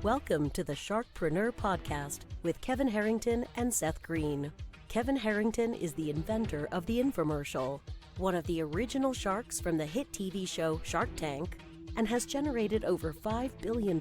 Welcome to the Sharkpreneur podcast with Kevin Harrington and Seth Greene. Kevin Harrington is the inventor of the infomercial, one of the original sharks from the hit TV show Shark Tank, and has generated over $5 billion in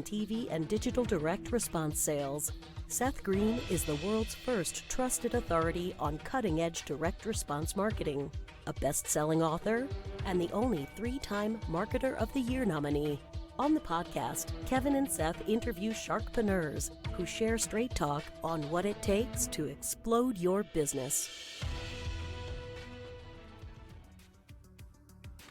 TV and digital direct response sales. Seth Greene is the world's first trusted authority on cutting-edge direct response marketing, a best-selling author, and the only 3-time Marketer of the Year nominee. On the podcast, Kevin and Seth interview sharkpreneurs who share straight talk on what it takes to explode your business.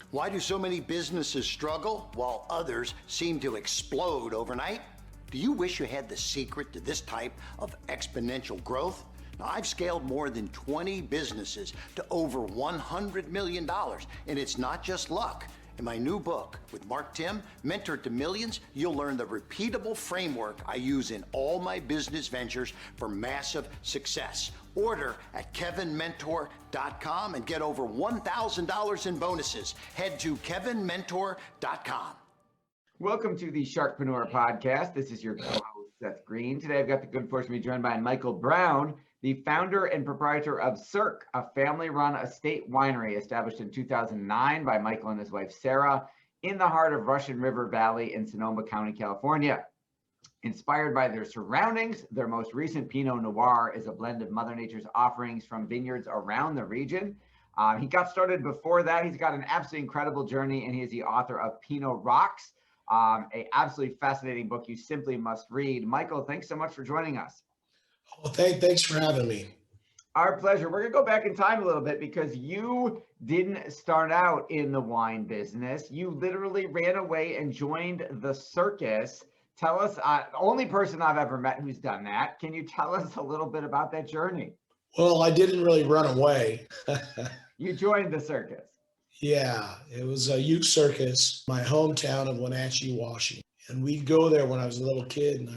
Why do so many businesses struggle while others seem to explode overnight? Do you wish you had the secret to this type of exponential growth? Now, I've scaled more than 20 businesses to over $100 million, and it's not just luck. In my new book with Mark Tim, Mentor to Millions, you'll learn the repeatable framework I use in all my business ventures for massive success. Order at kevinmentor.com and get over $1,000 in bonuses. Head to kevinmentor.com. Welcome to the Sharkpreneur podcast. This is your co-host, Seth Greene. Today, I've got the good fortune to be joined by Michael Browne, the founder and proprietor of CIRQ, a family-run estate winery established in 2009 by Michael and his wife, Sarah, in the heart of Russian River Valley in Sonoma County, California. Inspired by their surroundings, their most recent Pinot Noir is a blend of Mother Nature's offerings from vineyards around the region. He got started before that. He's got an absolutely incredible journey, and he is the author of Pinot Rocks, a absolutely fascinating book you simply must read. Michael, thanks so much for joining us. Well, thanks for having me. Our pleasure. We're going to go back in time a little bit because you didn't start out in the wine business. You literally ran away and joined the circus. Tell us, only person I've ever met who's done that. Can you tell us a little bit about that journey? Well, I didn't really run away. You joined the circus. Yeah, it was a youth circus, my hometown of Wenatchee, Washington. And we'd go there when I was a little kid, and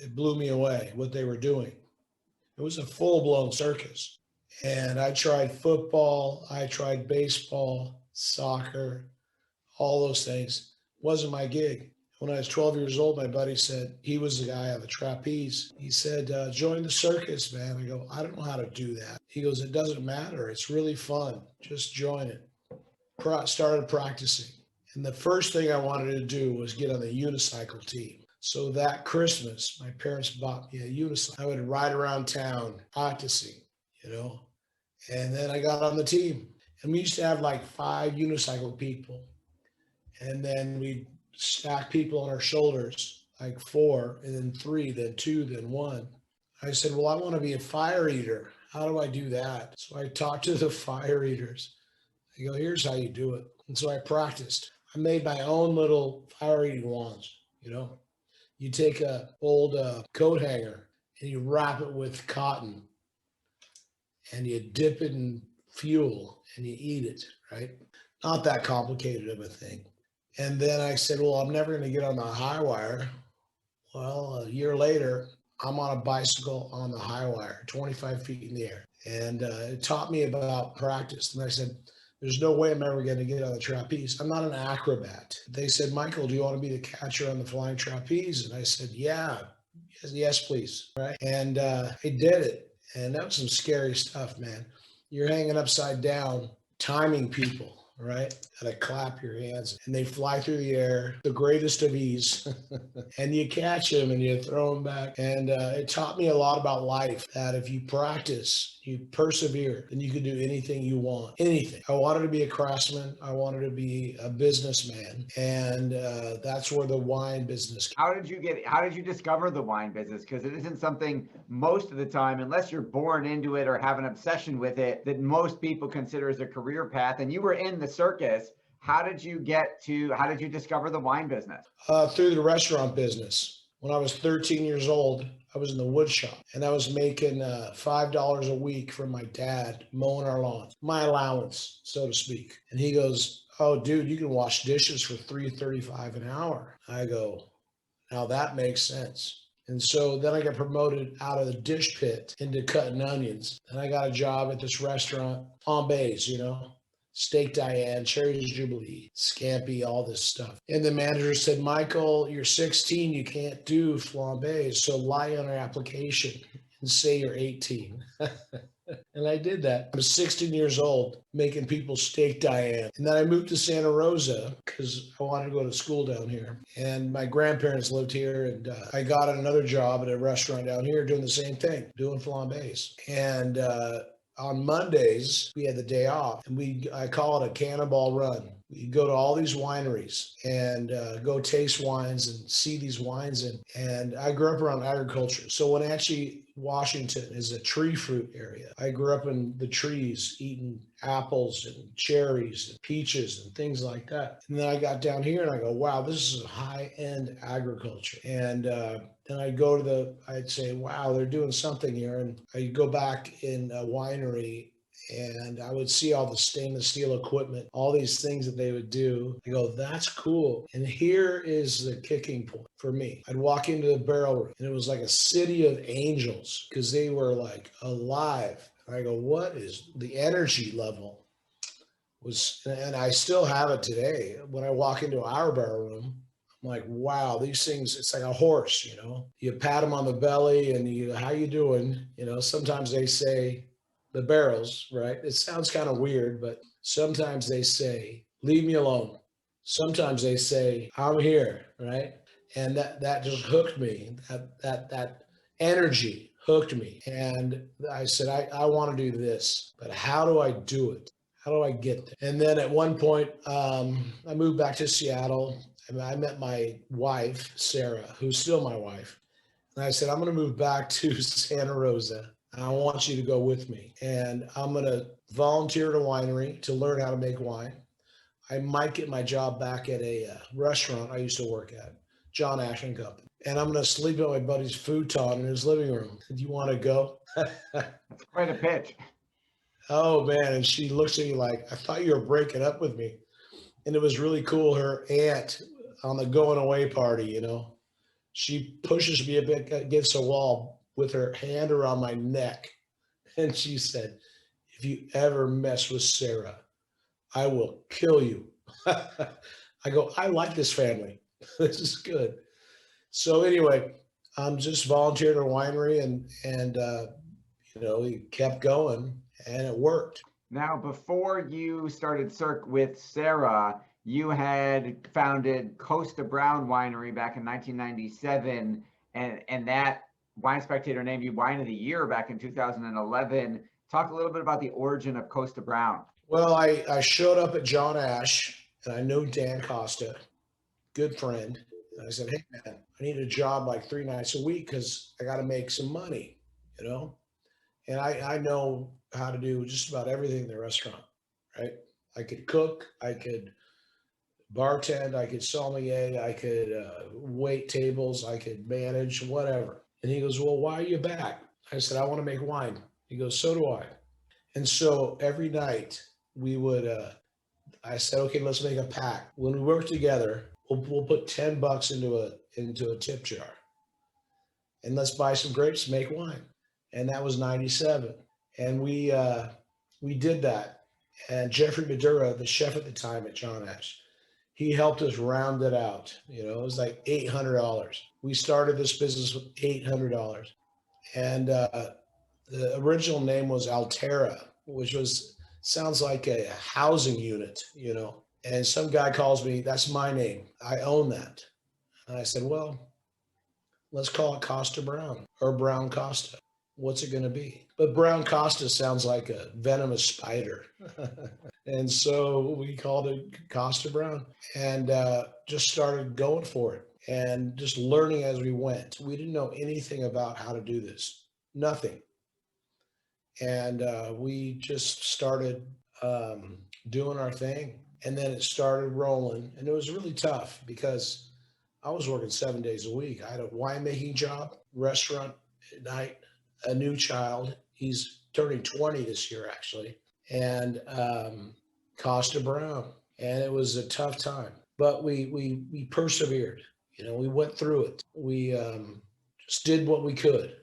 it blew me away what they were doing. It was a full-blown circus. And I tried football, I tried baseball, soccer, all those things. Wasn't my gig. When I was 12 years old, my buddy said, he was the guy on the trapeze. He said, join the circus, man. I go, I don't know how to do that. He goes, it doesn't matter. It's really fun. Just join it. Started practicing. And the first thing I wanted to do was get on the unicycle team. So that Christmas, my parents bought me a unicycle. I would ride around town practicing, and then I got on the team. And we used to have like 5 unicycle people. And then we'd stack people on our shoulders, like 4, and then 3, then 2, then 1. I said, well, I want to be a fire eater. How do I do that? So I talked to the fire eaters. I go, here's how you do it. And so I practiced. I made my own little fire eating wands, You take a old coat hanger and you wrap it with cotton and you dip it in fuel and you eat it, right? Not that complicated of a thing. And then I said, well, I'm never going to get on the high wire. Well, a year later, I'm on a bicycle on the high wire, 25 feet in the air. And it taught me about practice. And I said, there's no way I'm ever going to get on the trapeze. I'm not an acrobat. They said, Michael, do you want to be the catcher on the flying trapeze? And I said, yes, please. Right. And I did it. And that was some scary stuff, man. You're hanging upside down, timing people, right? Gotta clap your hands and they fly through the air, the greatest of ease. And you catch them and you throw them back. And it taught me a lot about life, that if you practice, you persevere, then you can do anything you want, anything. I wanted to be a craftsman. I wanted to be a businessman. And that's where the wine business. How did you discover the wine business? Because it isn't something most of the time, unless you're born into it or have an obsession with it, that most people consider as a career path. And you were in the circus. How did you discover the wine business? Through the restaurant business. When I was 13 years old, I was in the wood shop and I was making $5 a week from my dad mowing our lawn, my allowance, so to speak. And he goes, oh, dude, you can wash dishes for $3.35 an hour. I go, now that makes sense. And so then I got promoted out of the dish pit into cutting onions. And I got a job at this restaurant on base, Steak Diane, Cherries Jubilee, Scampi, all this stuff. And the manager said, Michael, you're 16, you can't do flambés, so lie on our application and say you're 18. And I did that. I was 16 years old, making people steak Diane. And then I moved to Santa Rosa because I wanted to go to school down here. And my grandparents lived here, and I got another job at a restaurant down here doing the same thing, doing flambés. And on Mondays, we had the day off, and I call it a cannonball run. We go to all these wineries and go taste wines and see these wines. And I grew up around agriculture. So Wenatchee, Washington is a tree fruit area. I grew up in the trees, eating apples and cherries and peaches and things like that. And then I got down here and I go, wow, this is high-end agriculture. And then I'd say, wow, they're doing something here. And I'd go back in a winery and I would see all the stainless steel equipment, all these things that they would do. I go, that's cool. And here is the kicking point for me. I'd walk into the barrel room and it was like a city of angels because they were like alive. And I go, what is the energy level? And I still have it today. When I walk into our barrel room, I'm like, wow, these things, it's like a horse, you pat them on the belly and how you doing? Sometimes they say, the barrels, right? It sounds kind of weird, but sometimes they say, leave me alone. Sometimes they say, I'm here, right? And that just hooked me. That energy hooked me. And I said, I want to do this, but how do I do it? How do I get there? And then at one point, I moved back to Seattle. And I met my wife, Sarah, who's still my wife. And I said, I'm going to move back to Santa Rosa. I want you to go with me. And I'm going to volunteer at a winery to learn how to make wine. I might get my job back at a restaurant I used to work at, John Ash and Company. And I'm going to sleep at my buddy's futon in his living room. Do you want to go? That's quite a pitch. Oh, man. And she looks at me like, I thought you were breaking up with me. And it was really cool. Her aunt on the going away party, she pushes me a bit against a wall with her hand around my neck. And she said, if you ever mess with Sarah, I will kill you. I go, I like this family. This is good. So anyway, I'm just volunteered at a winery and we kept going and it worked. Now, before you started CIRQ with Sarah, you had founded Kosta Browne Winery back in 1997, and that Wine Spectator named you Wine of the Year back in 2011. Talk a little bit about the origin of Kosta Browne. Well, I showed up at John Ash, and I knew Dan Costa, good friend. And I said, hey, man, I need a job like 3 nights a week because I got to make some money, And I know how to do just about everything in the restaurant, right? I could cook, I could bartend, I could sommelier, I could wait tables, I could manage, whatever. And he goes, well, why are you back? I said, I want to make wine. He goes, so do I. And so every night we would, I said, okay, let's make a pact. When we work together, we'll put $10 into a tip jar. And let's buy some grapes and make wine. And that was 97. And we did that. And Jeffrey Madura, the chef at the time at John Ash, he helped us round it out. It was like $800. We started this business with $800. And the original name was Altera, which sounds like a housing unit, And some guy calls me, that's my name. I own that. And I said, well, let's call it Kosta Browne or Brown Costa. What's it going to be? But Brown Costa sounds like a venomous spider. And so we called it Kosta Browne and just started going for it and just learning as we went. We didn't know anything about how to do this, nothing. And we just started doing our thing. And then it started rolling. And it was really tough because I was working 7 days a week. I had a winemaking job, restaurant at night, a new child. He's turning 20 this year, actually. And Kosta Browne. And it was a tough time. But we persevered. We went through it. We just did what we could.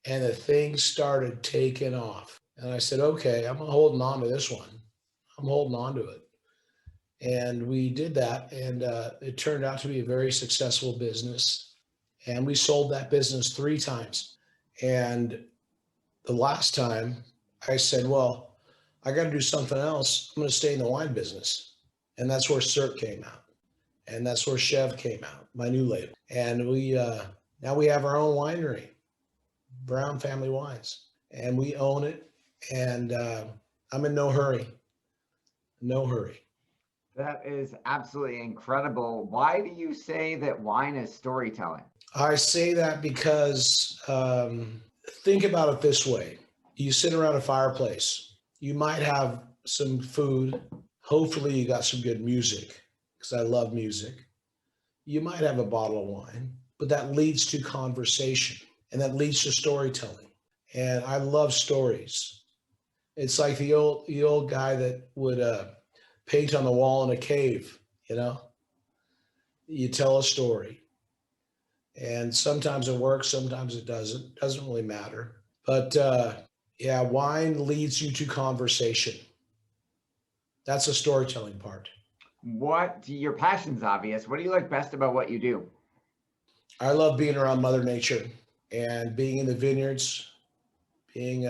And the thing started taking off. And I said, okay, I'm holding on to this one. I'm holding on to it. And we did that, and it turned out to be a very successful business. And we sold that business 3 times. And the last time I said, well, I got to do something else. I'm going to stay in the wine business. And that's where CIRQ came out. And that's where Chev came out, my new label. And we now we have our own winery, Browne Family Wines, and we own it. And I'm in no hurry. No hurry. That is absolutely incredible. Why do you say that wine is storytelling? I say that because think about it this way. You sit around a fireplace. You might have some food. Hopefully you got some good music, because I love music. You might have a bottle of wine, but that leads to conversation, and that leads to storytelling. And I love stories. It's like the old guy that would paint on the wall in a cave, you know? You tell a story. And sometimes it works, sometimes it doesn't. Doesn't really matter. But yeah, wine leads you to conversation. That's a storytelling part. Your passion's obvious. What do you like best about what you do? I love being around Mother Nature and being in the vineyards, being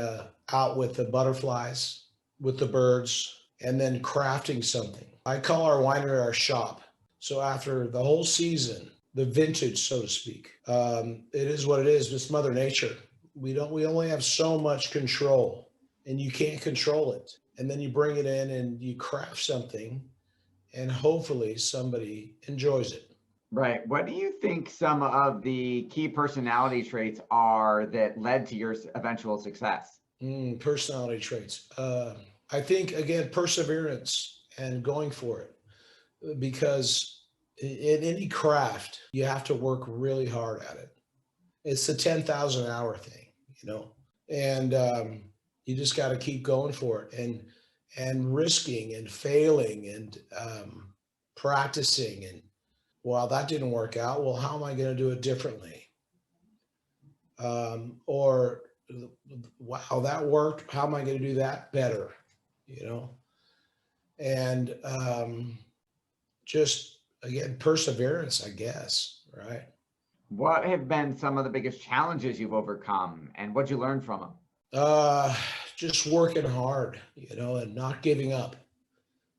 out with the butterflies, with the birds, and then crafting something. I call our winery our shop. So after the whole season, the vintage, so to speak, it is what it is. It's Mother Nature. We only have so much control, and you can't control it. And then you bring it in and you craft something, and hopefully somebody enjoys it. Right. What do you think some of the key personality traits are that led to your eventual success? Personality traits. I think, again, perseverance and going for it, because in any craft, you have to work really hard at it. It's the 10,000 hour thing, you know, and you just got to keep going for it and risking and failing and practicing. And well, that didn't work out. Well, how am I going to do it differently? Or wow, that worked. How am I going to do that better? You know, and just again, perseverance, I guess, right? What have been some of the biggest challenges you've overcome, and what'd you learn from them? Just working hard, you know, and not giving up.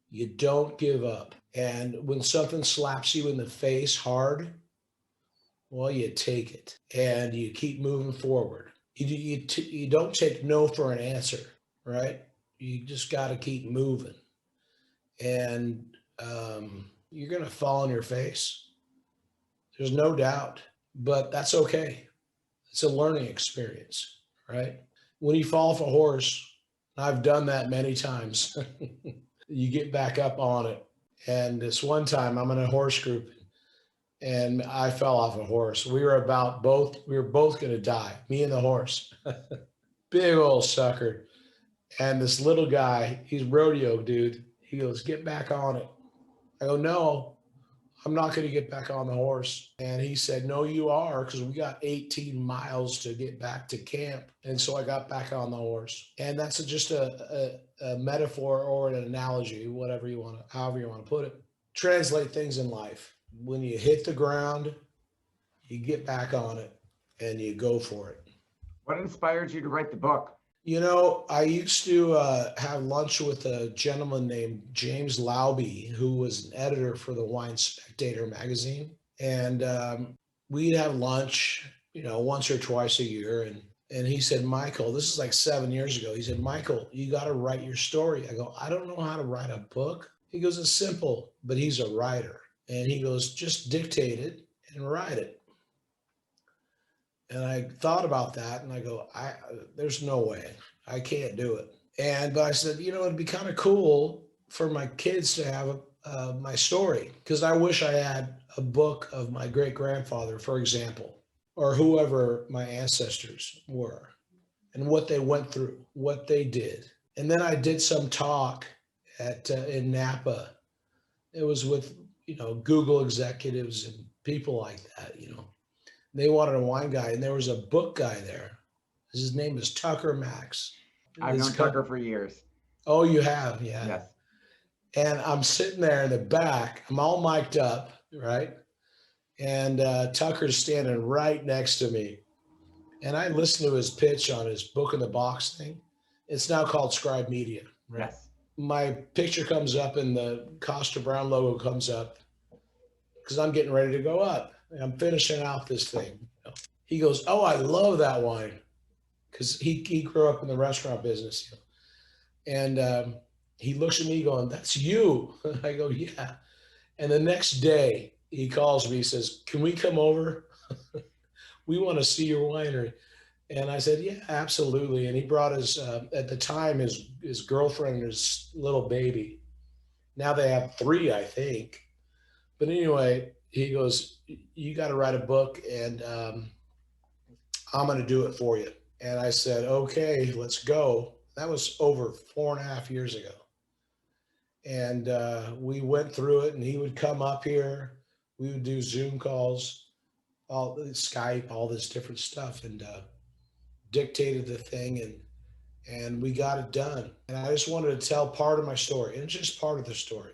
You don't give up. And when something slaps you in the face hard, well, you take it and you keep moving forward. You don't take no for an answer, right? You just got to keep moving. And you're going to fall on your face. There's no doubt, but that's okay. It's a learning experience, right? When you fall off a horse, I've done that many times, you get back up on it. And this one time I'm in a horse group and I fell off a horse. We were both going to die, me and the horse. Big old sucker. And this little guy, he's rodeo dude. He goes, get back on it. I go, no, I'm not going to get back on the horse. And he said, no, you are, because we got 18 miles to get back to camp. And so I got back on the horse. And that's just a metaphor or an analogy, however you want to put it. Translate things in life. When you hit the ground, you get back on it and you go for it. What inspired you to write the book? You know, I used to have lunch with a gentleman named James Lauby, who was an editor for the Wine Spectator magazine. And we'd have lunch, you know, once or twice a year. And he said, Michael, this is like 7 years ago. He said, Michael, you got to write your story. I go, I don't know how to write a book. He goes, it's simple, but he's a writer. And he goes, just dictate it and write it. And I thought about that and I go, there's no way, I can't do it. But I said, you know, it'd be kind of cool for my kids to have my story, because I wish I had a book of my great grandfather, for example, or whoever my ancestors were and what they went through, what they did. And then I did some talk in Napa. It was with, you know, Google executives and people like that, you know. They wanted a wine guy, and there was a book guy there. His name is Tucker Max. I've known Tucker for years. Oh, you have? Yeah. Yes. And I'm sitting there in the back. I'm all mic'd up, right? And Tucker's standing right next to me. And I listened to his pitch on his book in the box thing. It's now called Scribe Media, right? Yes. My picture comes up and the Kosta Browne logo comes up because I'm getting ready to go up. I'm finishing out this thing. He goes, "Oh, I love that wine," because he grew up in the restaurant business. And he looks at me going, "That's you." I go, "Yeah." And the next day he calls me, he says, "Can we come over? We want to see your winery." And I said, "Yeah, absolutely." And he brought his, at the time, his girlfriend and his little baby. Now they have 3, I think. But anyway, he goes, "You got to write a book, and I'm going to do it for you." And I said, "Okay, let's go." That was over 4.5 years ago. And we went through it, and he would come up here. We would do Zoom calls, all Skype, all this different stuff, and dictated the thing, and we got it done. And I just wanted to tell part of my story, and it's just part of the story.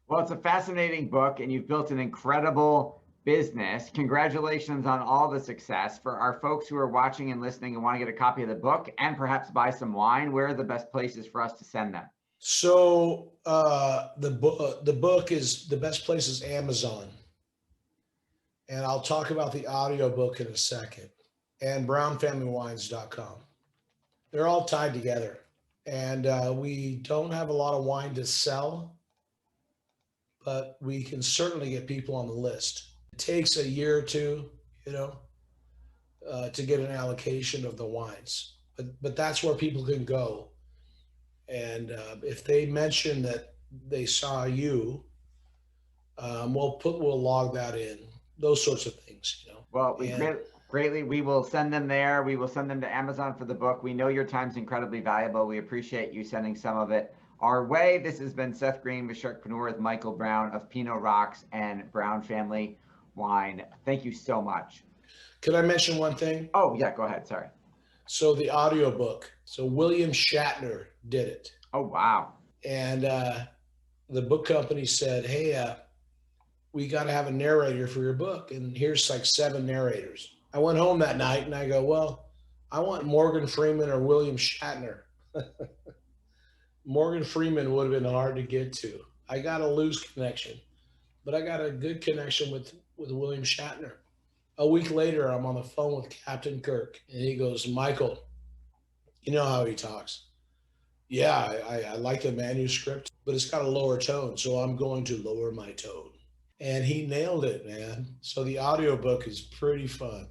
Well, it's a fascinating book, and you've built an incredible business. Congratulations on all the success. For our folks who are watching and listening and want to get a copy of the book and perhaps buy some wine, where are the best places for us to send them? So the book is, the best place is Amazon. And I'll talk about the audiobook in a second, and brownfamilywines.com. They're all tied together. And we don't have a lot of wine to sell, but we can certainly get people on the list. It takes a year or two, to get an allocation of the wines. But that's where people can go. And if they mention that they saw you, we'll log that in. Those sorts of things, Well, greatly, we will send them there. We will send them to Amazon for the book. We know your time's incredibly valuable. We appreciate you sending some of it our way. This has been Seth Greene with Sharkpreneur with Michael Browne of Pinot Rocks and Browne Family Wine. Thank you so much. Could I mention one thing? Oh, yeah, go ahead. Sorry. So the audiobook. So William Shatner did it. Oh, wow. And the book company said, "Hey, we got to have a narrator for your book." And here's like 7 narrators. I went home that night and I go, "Well, I want Morgan Freeman or William Shatner." Morgan Freeman would have been hard to get to. I got a loose connection, but I got a good connection with William Shatner. A week later, I'm on the phone with Captain Kirk, and he goes, "Michael," you know how he talks. "Yeah, I like the manuscript, but it's got a lower tone, so I'm going to lower my tone." And he nailed it, man. So the audiobook is pretty fun.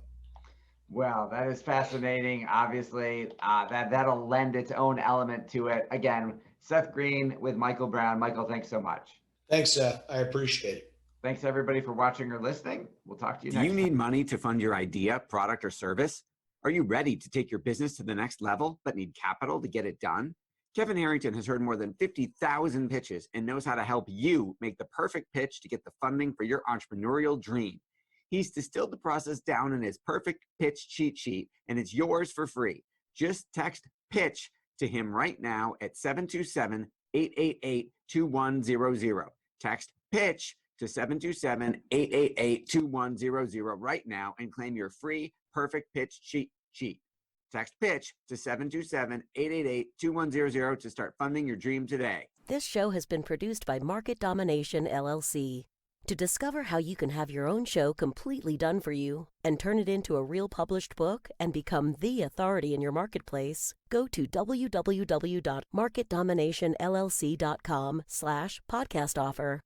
Well, that is fascinating. Obviously, that'll lend its own element to it. Again, Seth Greene with Michael Browne. Michael, thanks so much. Thanks, Seth. I appreciate it. Thanks, everybody, for watching or listening. We'll talk to you next time. Do you need money to fund your idea, product, or service? Are you ready to take your business to the next level, but need capital to get it done? Kevin Harrington has heard more than 50,000 pitches and knows how to help you make the perfect pitch to get the funding for your entrepreneurial dream. He's distilled the process down in his perfect pitch cheat sheet, and it's yours for free. Just text PITCH to him right now at 727-888-2100. Text PITCH to 727-888-2100 right now and claim your free perfect pitch cheat sheet. Text PITCH to 727-888-2100 to start funding your dream today. This show has been produced by Market Domination, LLC. To discover how you can have your own show completely done for you and turn it into a real published book and become the authority in your marketplace, go to www.marketdominationllc.com/podcast offer.